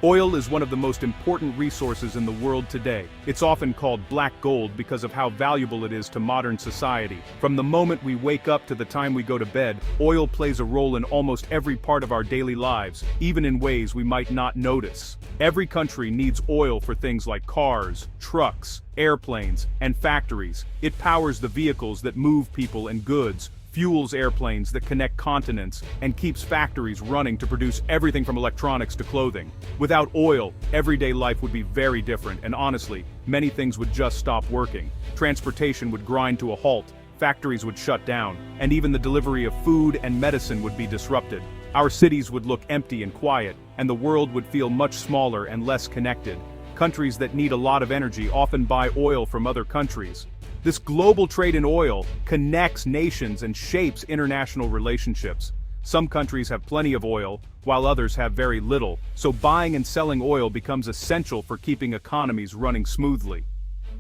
Oil is one of the most important resources in the world today. It's often called black gold because of how valuable it is to modern society. From the moment we wake up to the time we go to bed, oil plays a role in almost every part of our daily lives, even in ways we might not notice. Every country needs oil for things like cars, trucks, airplanes, and factories. It powers the vehicles that move people and goods, fuels airplanes that connect continents, and keeps factories running to produce everything from electronics to clothing. Without oil, everyday life would be very different, and honestly, many things would just stop working. Transportation would grind to a halt, factories would shut down, and even the delivery of food and medicine would be disrupted. Our cities would look empty and quiet, and the world would feel much smaller and less connected. Countries that need a lot of energy often buy oil from other countries. This global trade in oil connects nations and shapes international relationships. Some countries have plenty of oil, while others have very little, so buying and selling oil becomes essential for keeping economies running smoothly.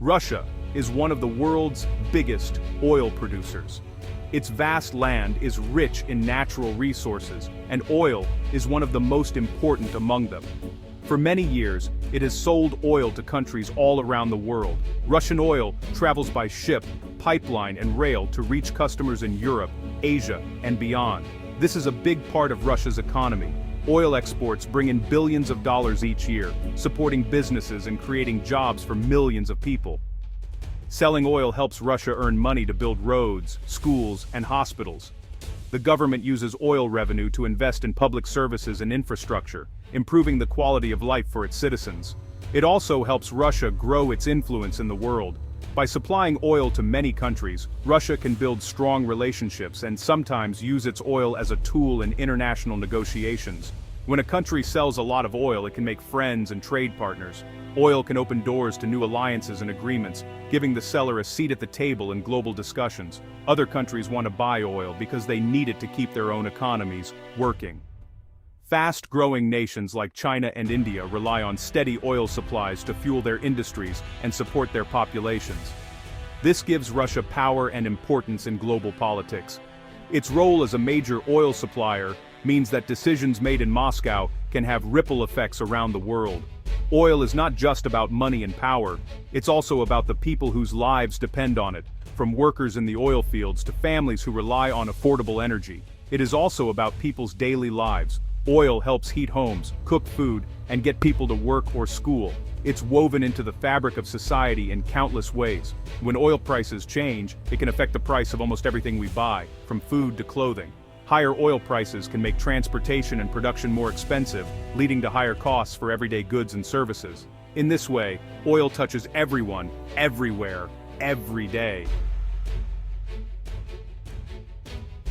Russia is one of the world's biggest oil producers. Its vast land is rich in natural resources, and oil is one of the most important among them. For many years, it has sold oil to countries all around the world. Russian oil travels by ship, pipeline, and rail to reach customers in Europe, Asia, and beyond. This is a big part of Russia's economy. Oil exports bring in billions of dollars each year, supporting businesses and creating jobs for millions of people. Selling oil helps Russia earn money to build roads, schools, and hospitals. The government uses oil revenue to invest in public services and infrastructure, improving the quality of life for its citizens. It also helps Russia grow its influence in the world. By supplying oil to many countries, Russia can build strong relationships and sometimes use its oil as a tool in international negotiations. When a country sells a lot of oil, it can make friends and trade partners. Oil can open doors to new alliances and agreements, giving the seller a seat at the table in global discussions. Other countries want to buy oil because they need it to keep their own economies working. Fast-growing nations like China and India rely on steady oil supplies to fuel their industries and support their populations. This gives Russia power and importance in global politics. Its role as a major oil supplier means that decisions made in Moscow can have ripple effects around the world. Oil is not just about money and power, it's also about the people whose lives depend on it, from workers in the oil fields to families who rely on affordable energy. It is also about people's daily lives. Oil helps heat homes, cook food, and get people to work or school. It's woven into the fabric of society in countless ways. When oil prices change, it can affect the price of almost everything we buy, from food to clothing. Higher oil prices can make transportation and production more expensive, leading to higher costs for everyday goods and services. In this way, oil touches everyone, everywhere, every day.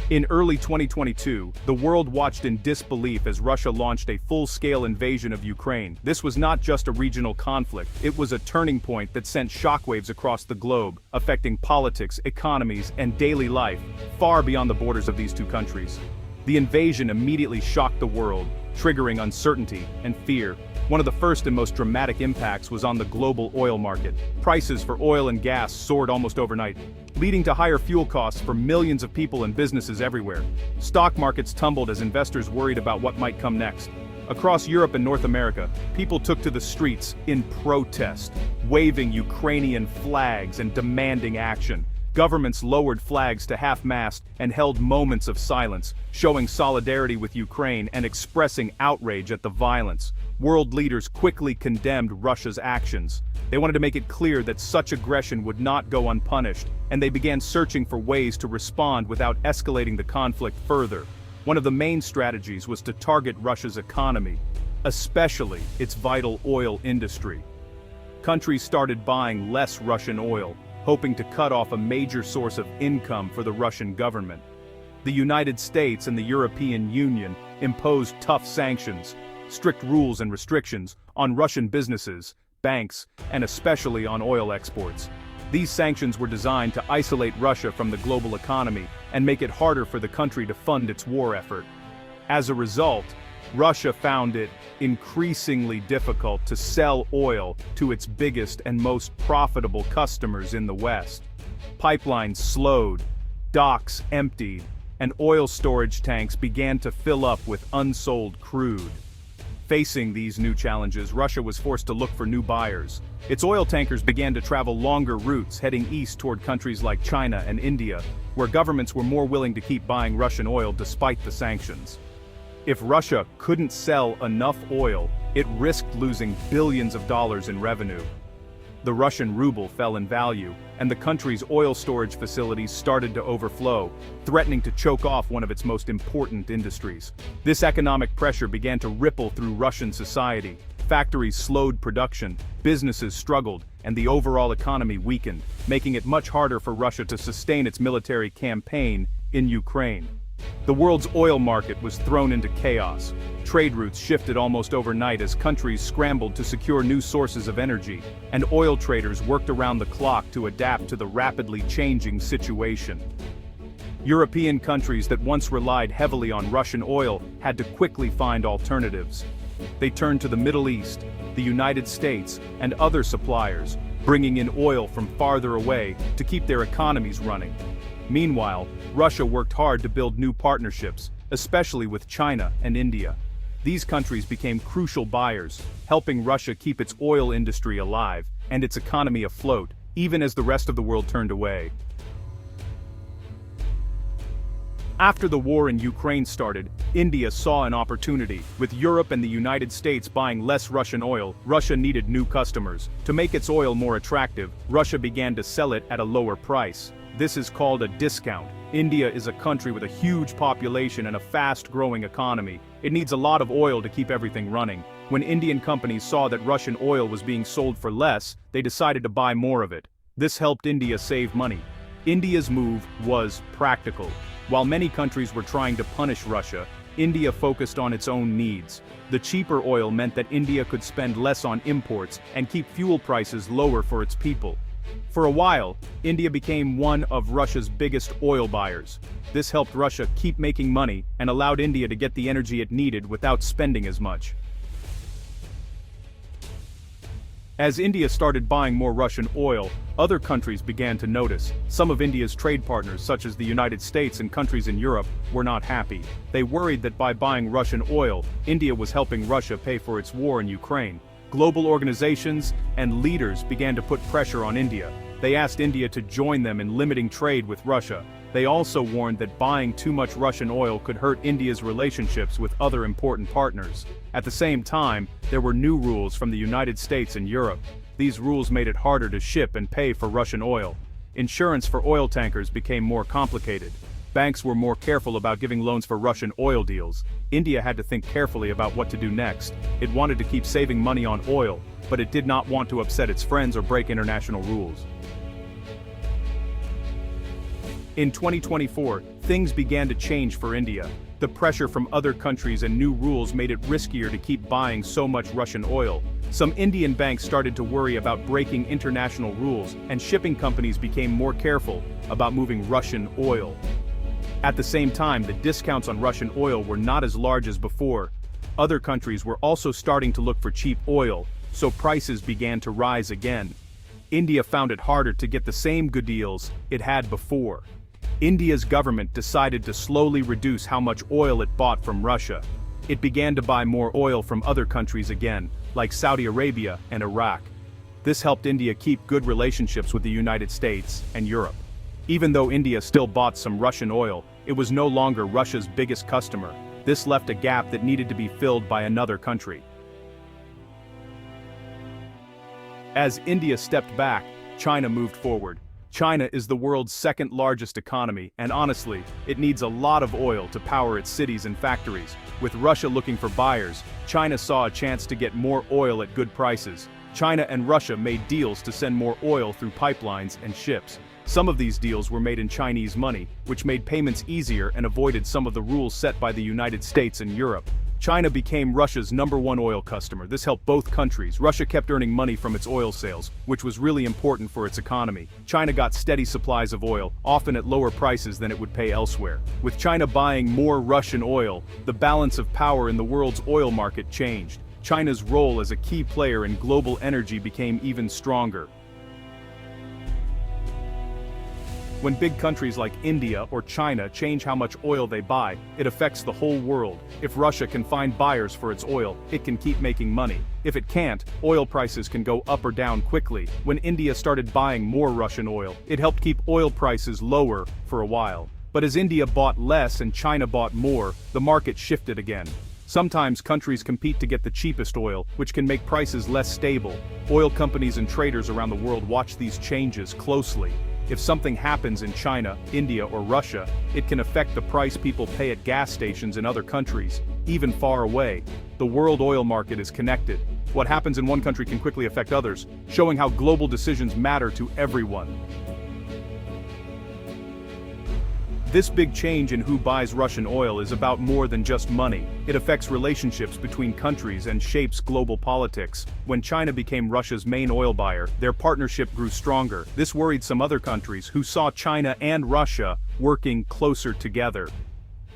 In early 2022, the world watched in disbelief as Russia launched a full-scale invasion of Ukraine. This was not just a regional conflict, it was a turning point that sent shockwaves across the globe, affecting politics, economies, and daily life, far beyond the borders of these two countries. The invasion immediately shocked the world, triggering uncertainty and fear. One of the first and most dramatic impacts was on the global oil market. Prices for oil and gas soared almost overnight, leading to higher fuel costs for millions of people and businesses everywhere. Stock markets tumbled as investors worried about what might come next. Across Europe and North America, people took to the streets in protest, waving Ukrainian flags and demanding action. Governments lowered flags to half-mast and held moments of silence, showing solidarity with Ukraine and expressing outrage at the violence. World leaders quickly condemned Russia's actions. They wanted to make it clear that such aggression would not go unpunished, and they began searching for ways to respond without escalating the conflict further. One of the main strategies was to target Russia's economy, especially its vital oil industry. Countries started buying less Russian oil, hoping to cut off a major source of income for the Russian government. The United States and the European Union imposed tough sanctions, strict rules and restrictions on Russian businesses, banks, and especially on oil exports. These sanctions were designed to isolate Russia from the global economy and make it harder for the country to fund its war effort. As a result, Russia found it increasingly difficult to sell oil to its biggest and most profitable customers in the West. Pipelines slowed, docks emptied, and oil storage tanks began to fill up with unsold crude. Facing these new challenges, Russia was forced to look for new buyers. Its oil tankers began to travel longer routes, heading east toward countries like China and India, where governments were more willing to keep buying Russian oil despite the sanctions. If Russia couldn't sell enough oil, it risked losing billions of dollars in revenue. The Russian ruble fell in value, and the country's oil storage facilities started to overflow, threatening to choke off one of its most important industries. This economic pressure began to ripple through Russian society. Factories slowed production, businesses struggled, and the overall economy weakened, making it much harder for Russia to sustain its military campaign in Ukraine. The world's oil market was thrown into chaos. Trade routes shifted almost overnight as countries scrambled to secure new sources of energy, and oil traders worked around the clock to adapt to the rapidly changing situation. European countries that once relied heavily on Russian oil had to quickly find alternatives. They turned to the Middle East, the United States, and other suppliers, bringing in oil from farther away to keep their economies running. Meanwhile, Russia worked hard to build new partnerships, especially with China and India. These countries became crucial buyers, helping Russia keep its oil industry alive and its economy afloat, even as the rest of the world turned away. After the war in Ukraine started, India saw an opportunity. With Europe and the United States buying less Russian oil, Russia needed new customers. To make its oil more attractive, Russia began to sell it at a lower price. This is called a discount. India is a country with a huge population and a fast-growing economy. It needs a lot of oil to keep everything running. When Indian companies saw that Russian oil was being sold for less, they decided to buy more of it. This helped India save money. India's move was practical. While many countries were trying to punish Russia, India focused on its own needs. The cheaper oil meant that India could spend less on imports and keep fuel prices lower for its people. For a while, India became one of Russia's biggest oil buyers. This helped Russia keep making money and allowed India to get the energy it needed without spending as much. As India started buying more Russian oil, other countries began to notice. Some of India's trade partners, such as the United States and countries in Europe, were not happy. They worried that by buying Russian oil, India was helping Russia pay for its war in Ukraine. Global organizations and leaders began to put pressure on India. They asked India to join them in limiting trade with Russia. They also warned that buying too much Russian oil could hurt India's relationships with other important partners. At the same time, there were new rules from the United States and Europe. These rules made it harder to ship and pay for Russian oil. Insurance for oil tankers became more complicated. Banks were more careful about giving loans for Russian oil deals. India had to think carefully about what to do next. It wanted to keep saving money on oil, but it did not want to upset its friends or break international rules. In 2024, things began to change for India. The pressure from other countries and new rules made it riskier to keep buying so much Russian oil. Some Indian banks started to worry about breaking international rules, and shipping companies became more careful about moving Russian oil. At the same time, the discounts on Russian oil were not as large as before. Other countries were also starting to look for cheap oil, so prices began to rise again. India found it harder to get the same good deals it had before. India's government decided to slowly reduce how much oil it bought from Russia. It began to buy more oil from other countries again, like Saudi Arabia and Iraq. This helped India keep good relationships with the United States and Europe. Even though India still bought some Russian oil, it was no longer Russia's biggest customer. This left a gap that needed to be filled by another country. As India stepped back, China moved forward. China is the world's second largest economy, and honestly, it needs a lot of oil to power its cities and factories. With Russia looking for buyers, China saw a chance to get more oil at good prices. China and Russia made deals to send more oil through pipelines and ships. Some of these deals were made in Chinese money, which made payments easier and avoided some of the rules set by the United States and Europe. China became Russia's #1 oil customer. This helped both countries. Russia kept earning money from its oil sales, which was really important for its economy. China got steady supplies of oil, often at lower prices than it would pay elsewhere. With China buying more Russian oil, the balance of power in the world's oil market changed. China's role as a key player in global energy became even stronger. When big countries like India or China change how much oil they buy, it affects the whole world. If Russia can find buyers for its oil, it can keep making money. If it can't, oil prices can go up or down quickly. When India started buying more Russian oil, it helped keep oil prices lower for a while. But as India bought less and China bought more, the market shifted again. Sometimes countries compete to get the cheapest oil, which can make prices less stable. Oil companies and traders around the world watch these changes closely. If something happens in China, India, or Russia, it can affect the price people pay at gas stations in other countries, even far away. The world oil market is connected. What happens in one country can quickly affect others, showing how global decisions matter to everyone. This big change in who buys Russian oil is about more than just money. It affects relationships between countries and shapes global politics. When China became Russia's main oil buyer, their partnership grew stronger. This worried some other countries who saw China and Russia working closer together.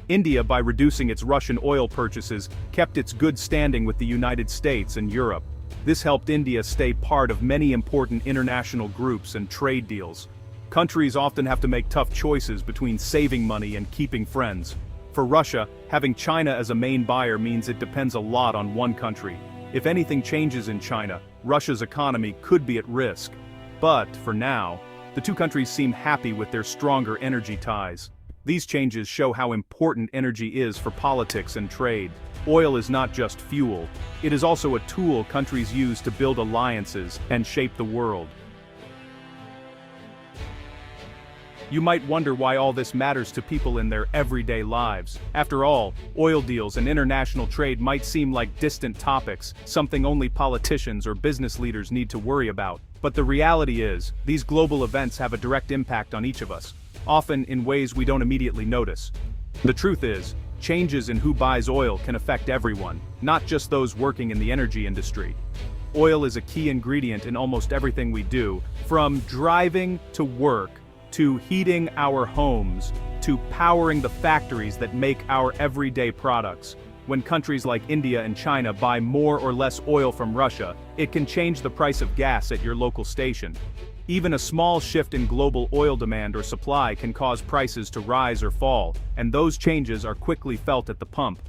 India, by reducing its Russian oil purchases, kept its good standing with the United States and Europe. This helped India stay part of many important international groups and trade deals. Countries often have to make tough choices between saving money and keeping friends. For Russia, having China as a main buyer means it depends a lot on one country. If anything changes in China, Russia's economy could be at risk. But, for now, the two countries seem happy with their stronger energy ties. These changes show how important energy is for politics and trade. Oil is not just fuel. It is also a tool countries use to build alliances and shape the world. You might wonder why all this matters to people in their everyday lives. After all, oil deals and international trade might seem like distant topics, something only politicians or business leaders need to worry about. But the reality is, these global events have a direct impact on each of us, often in ways we don't immediately notice. The truth is, changes in who buys oil can affect everyone, not just those working in the energy industry. Oil is a key ingredient in almost everything we do, from driving to work, to heating our homes, to powering the factories that make our everyday products. When countries like India and China buy more or less oil from Russia, it can change the price of gas at your local station. Even a small shift in global oil demand or supply can cause prices to rise or fall, and those changes are quickly felt at the pump.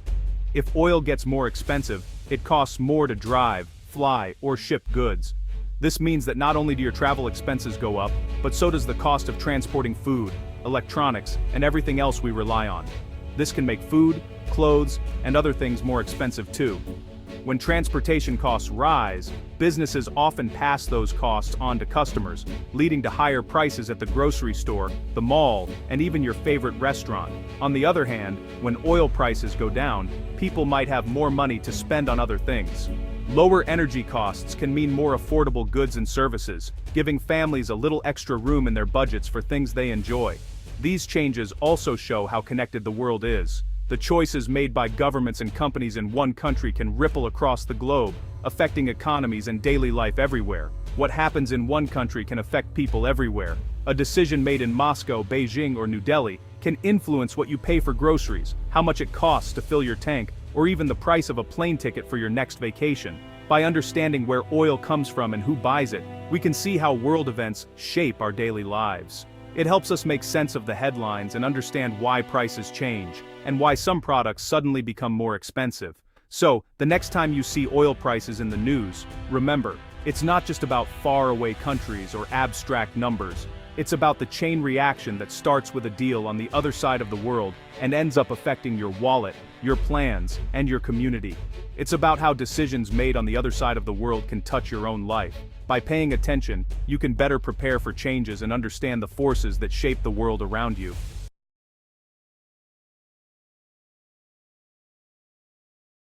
If oil gets more expensive, it costs more to drive, fly, or ship goods. This means that not only do your travel expenses go up, but so does the cost of transporting food, electronics, and everything else we rely on. This can make food, clothes, and other things more expensive too. When transportation costs rise, businesses often pass those costs on to customers, leading to higher prices at the grocery store, the mall, and even your favorite restaurant. On the other hand, when oil prices go down, people might have more money to spend on other things. Lower energy costs can mean more affordable goods and services, giving families a little extra room in their budgets for things they enjoy. These changes also show how connected the world is. The choices made by governments and companies in one country can ripple across the globe, affecting economies and daily life everywhere. What happens in one country can affect people everywhere. A decision made in Moscow, Beijing, or New Delhi can influence what you pay for groceries, how much it costs to fill your tank, or even the price of a plane ticket for your next vacation. By understanding where oil comes from and who buys it, we can see how world events shape our daily lives. It helps us make sense of the headlines and understand why prices change, and why some products suddenly become more expensive. So, the next time you see oil prices in the news, remember, it's not just about faraway countries or abstract numbers. It's about the chain reaction that starts with a deal on the other side of the world and ends up affecting your wallet, your plans, and your community. It's about how decisions made on the other side of the world can touch your own life. By paying attention, you can better prepare for changes and understand the forces that shape the world around you.